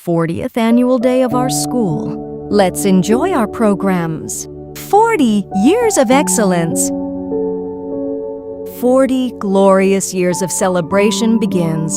40th annual day of our school. Let's enjoy our programs. 40 years of excellence. 40 glorious years of celebration begins.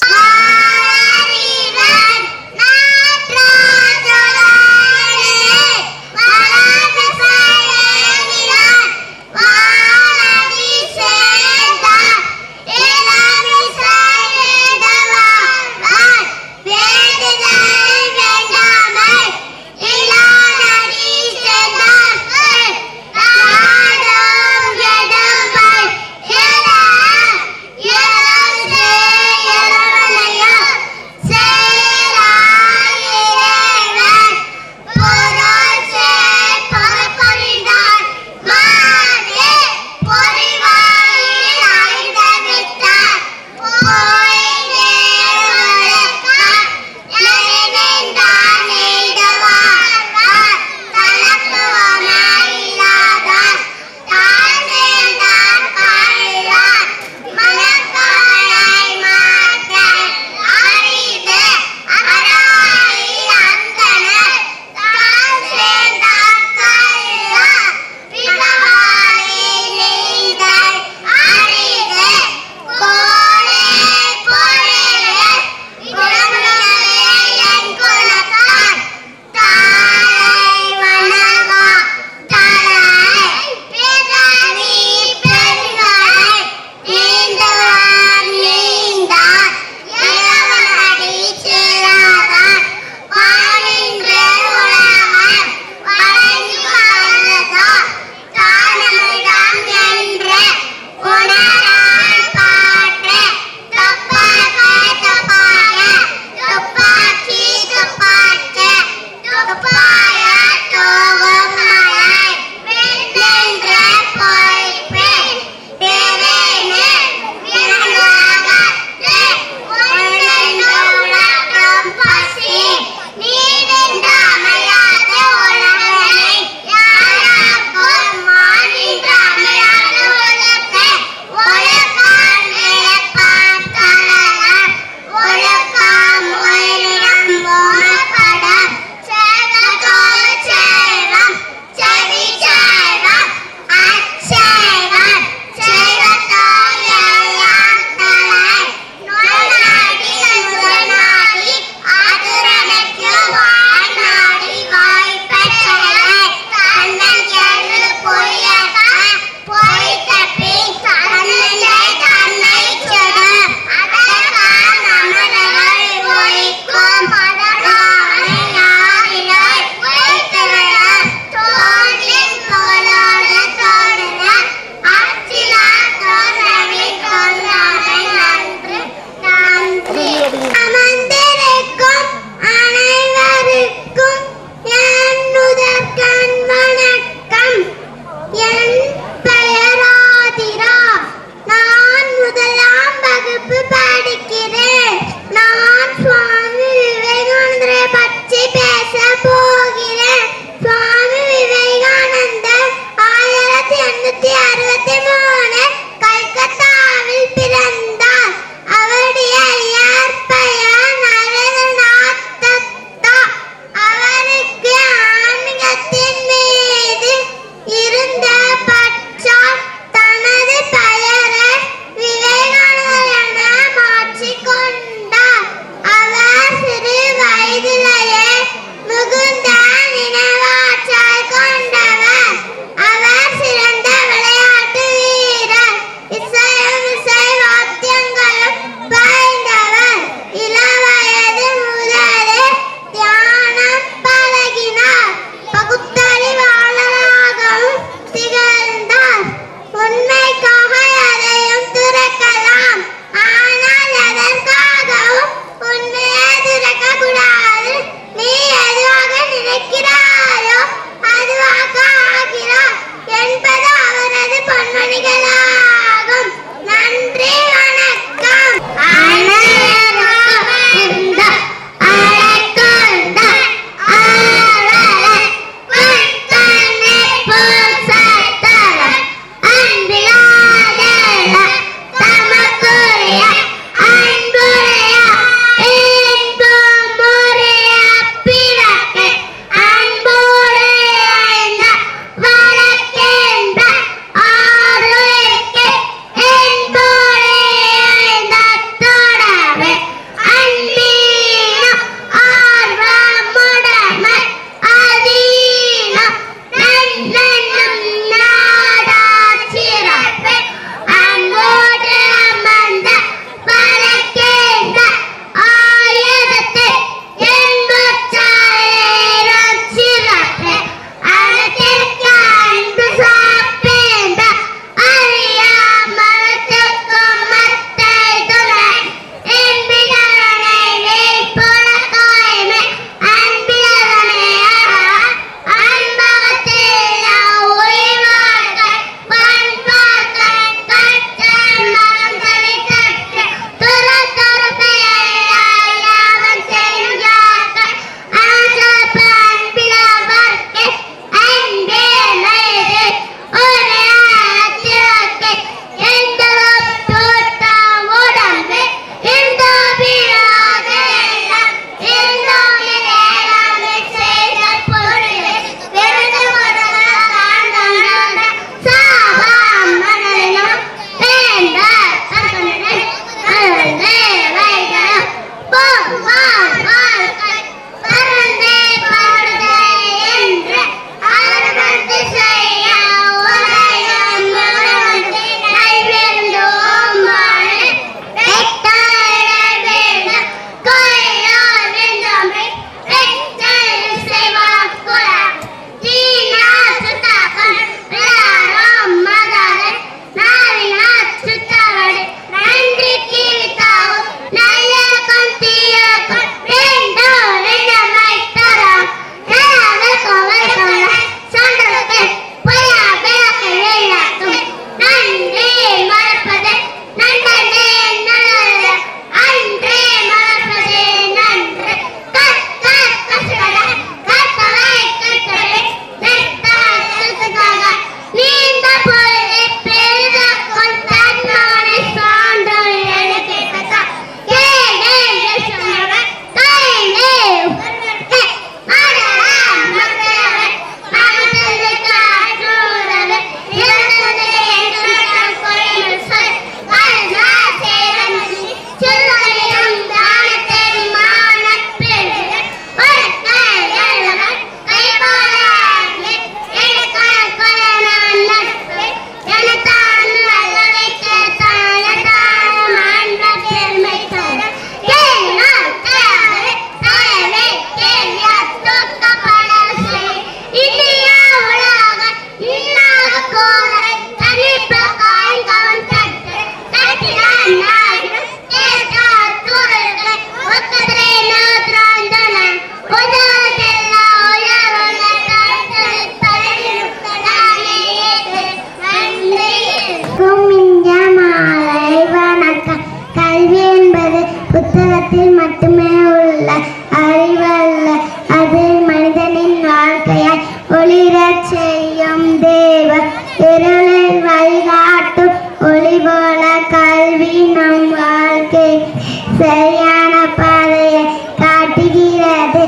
சரியான பாதையை காட்டுகிறது.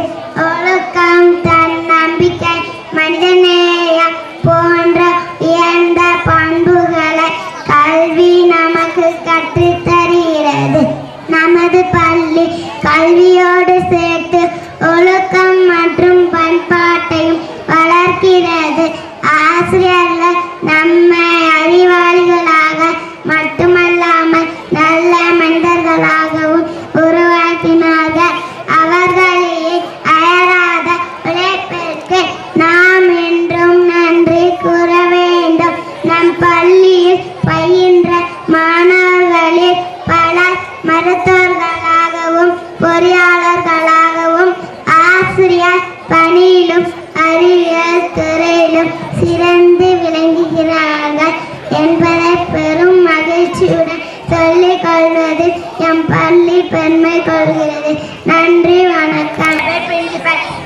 ஒழுக்கம், தன்னம்பிக்கை, மனிதநேயம் போன்ற உயர்ந்த பண்புகளை கல்வி நமக்கு கற்றுத் தருகிறது. நமது பள்ளி கல்வியோடு சேர்த்து ஒழுக்கம் மற்றும் பண்பாட்டையும் வளர்க்கிறது. ஆசிரியர்கள் நம்மை அறிவாளிகளாக மட்டுமல்லாமல் நல்ல மனிதர்களாகவும் உருவாக்கினார்கள். அவர்களின் அயராத உழைப்பிற்கு நாம் என்றும் நன்றி கூற வேண்டும். நம் பள்ளியில் பயின்ற மாணவர்களில் பலர் மருத்துவர்களாகவும் பொறியாளர்களாகவும் ஆசிரியர் பணியிலும் அறிவியல் துறையிலும் சிறந்து விளங்குகிறார்கள் என்பதை பெரும் மகிழ்ச்சியுடன் சொல்லிக் கொள்வதில் எம் பள்ளி பெருமை கொள்கிறது. நன்றி, வணக்கம்.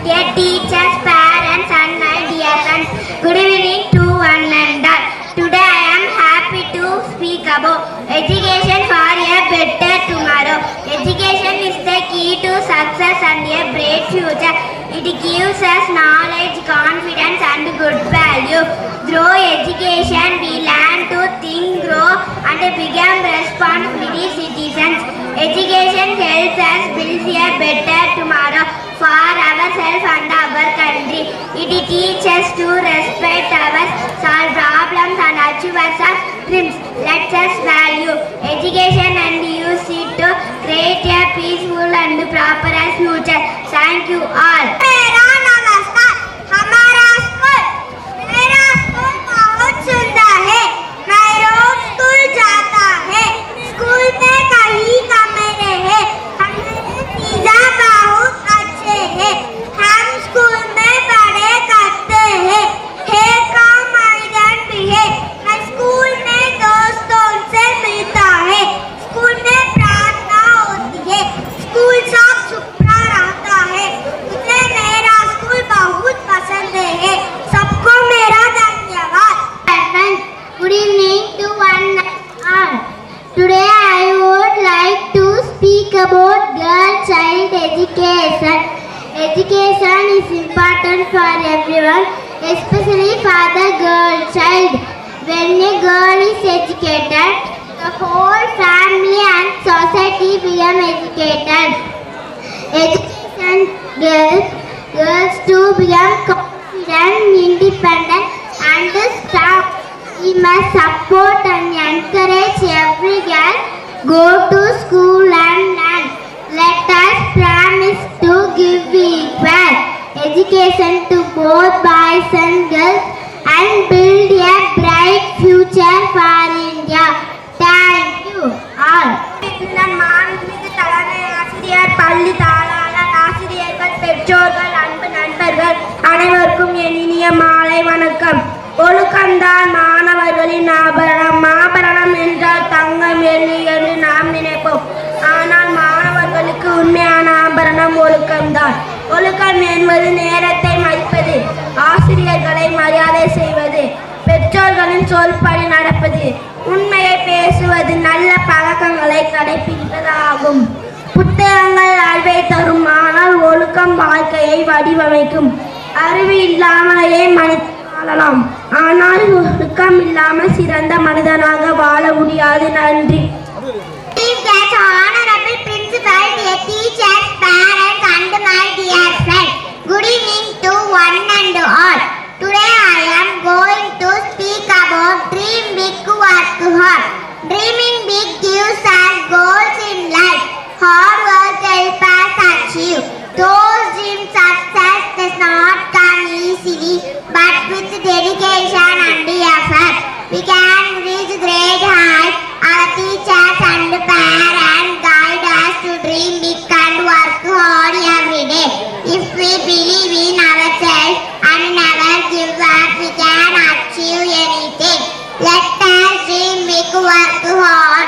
Dear teachers, parents and my dear friends, good evening to one and all. Today I am happy to speak about education for a better tomorrow. Education is the key to success and a bright future. It gives us knowledge, confidence and good value. Through education we learn to think, grow and become responsible citizens. Education helps us build a better tomorrow for ourselves and our country. It teaches us to respect others, solve problems and achieve our dreams. Let us value education and use it to create a peaceful and prosperous future. Thank you all. Today I would like to speak about girl child education. Education is important for everyone, especially for the girl child. When a girl is educated, the whole family and society become educated. Education girls to become confident, independent and strong. We must support and encourage every girl go to school and learn. Let us promise to give equal education to both boys and girls and build a bright future for India. Thank you all. இந்த மாண்புமிகு தலைமை ஆசிரியர், பள்ளி தாளாளர், ஆசிரியர்கள், பெற்றோர்கள், அன்பு நண்பர்கள் அனைவருக்கும் என் இனிய மாலை வணக்கம். ஒழுக்கம்தான் மாணவர்களின் ஆபரணம். ஆபரணம் என்றால் தங்கம், வெள்ளி என்று நாம் நினைப்போம். ஆனால் மாணவர்களுக்கு உண்மையான ஆபரணம் ஒழுக்கம்தான். ஒழுக்கம் என்பது நேரத்தை மதிப்பது, ஆசிரியர்களை மரியாதை செய்வது, பெற்றோர்களின் சொல்படி நடப்பது, உண்மையை பேசுவது, நல்ல பழக்கங்களை கடைபிடிப்பதாகும். புத்தகங்கள் அறிவை தரும், ஆனால் ஒழுக்கம் வாழ்க்கையை வடிவமைக்கும். அறிவு இல்லாமலேயே மனிதன் வாழலாம், ஆனால் ஒழுக்கம் இல்லாமல் சிறந்த மனிதனாக வாழ முடியாது. நன்றி. Honorable Principal, dear teachers, parents and my dear friends, good evening to one and all. Today I am going to speak about dream big, work hard. Dreaming big gives us goals in life. Hard work helps us achieve those dreams. Success does not come easily, but with dedication and effort, we can reach great heights. Our teachers and parents guide us to dream big and work hard every day. If we believe in ourselves and never give up, we can achieve anything. Let us dream big, work hard